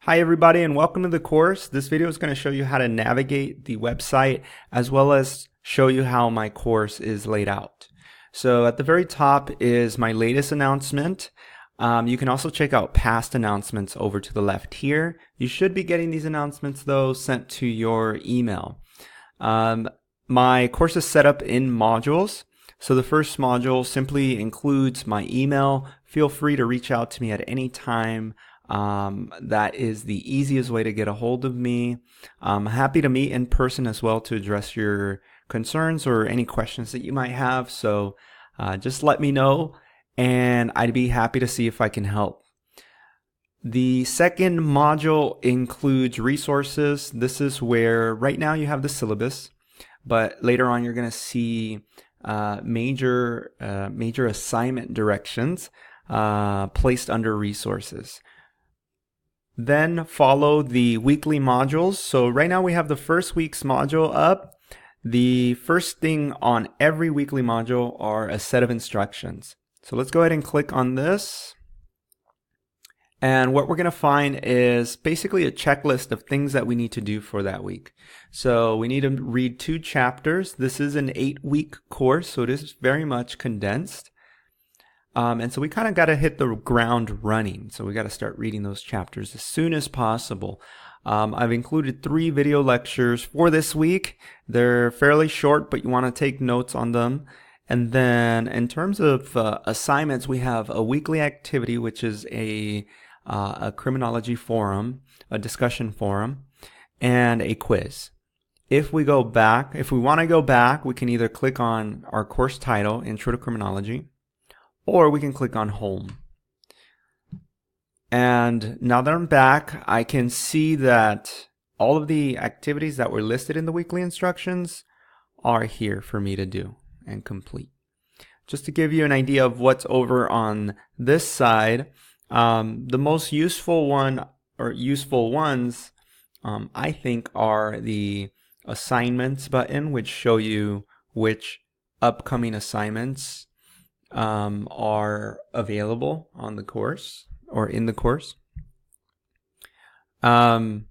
Hi everybody and welcome to the course. This video is going to show you how to navigate the website as well as show you how my course is laid out. So at the very top is my latest announcement. You can also check out past announcements over to the left here. You should be getting these announcements though sent to your email. My course is set up in modules. So the first module simply includes my email. Feel free to reach out to me at any time. That is the easiest way to get a hold of me. I'm happy to meet in person as well to address your concerns or any questions that you might have. So just let me know and I'd be happy to see if I can help. The second module includes resources. This is where right now you have the syllabus, but later on you're going to see major assignment directions placed under resources. Then follow the weekly modules. So right now we have the first week's module up. The first thing on every weekly module are a set of instructions. So let's go ahead and click on this. And what we're going to find is basically a checklist of things that we need to do for that week. So we need to read 2 chapters. This is an 8-week course, so it is very much condensed. And so we kind of got to hit the ground running. So we got to start reading those chapters as soon as possible. I've included 3 video lectures for this week. They're fairly short, but you want to take notes on them. And then in terms of assignments, we have a weekly activity, which is a criminology forum, a discussion forum, and a quiz. If we want to go back, we can either click on our course title, Intro to Criminology, or we can click on Home. And now that I'm back, I can see that all of the activities that were listed in the weekly instructions are here for me to do and complete. Just to give you an idea of what's over on this side, the most useful one or useful ones I think are the assignments button, which show you which upcoming assignments are available on the course or in the course. And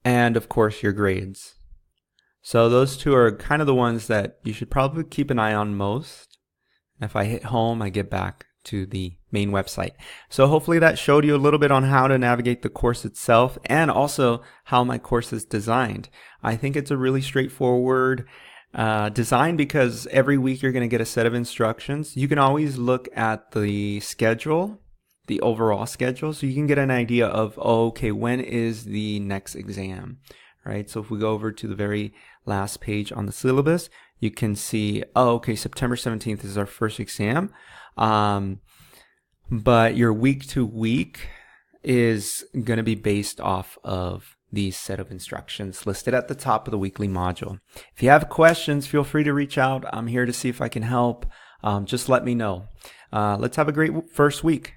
of course your grades. So those 2 are kind of the ones that you should probably keep an eye on most. If I hit home, I get back to the main website. So hopefully that showed you a little bit on how to navigate the course itself and also how my course is designed. I think it's a really straightforward design because every week you're going to get a set of instructions. You can always look at the schedule, the overall schedule, so you can get an idea of, oh, okay, when is the next exam, right? So if we go over to the very last page on the syllabus, you can see, oh, okay, September 17th is our first exam. But your week to week is going to be based off of these set of instructions listed at the top of the weekly module. If you have questions, feel free to reach out. I'm here to see if I can help. Just let me know. Let's have a great first week.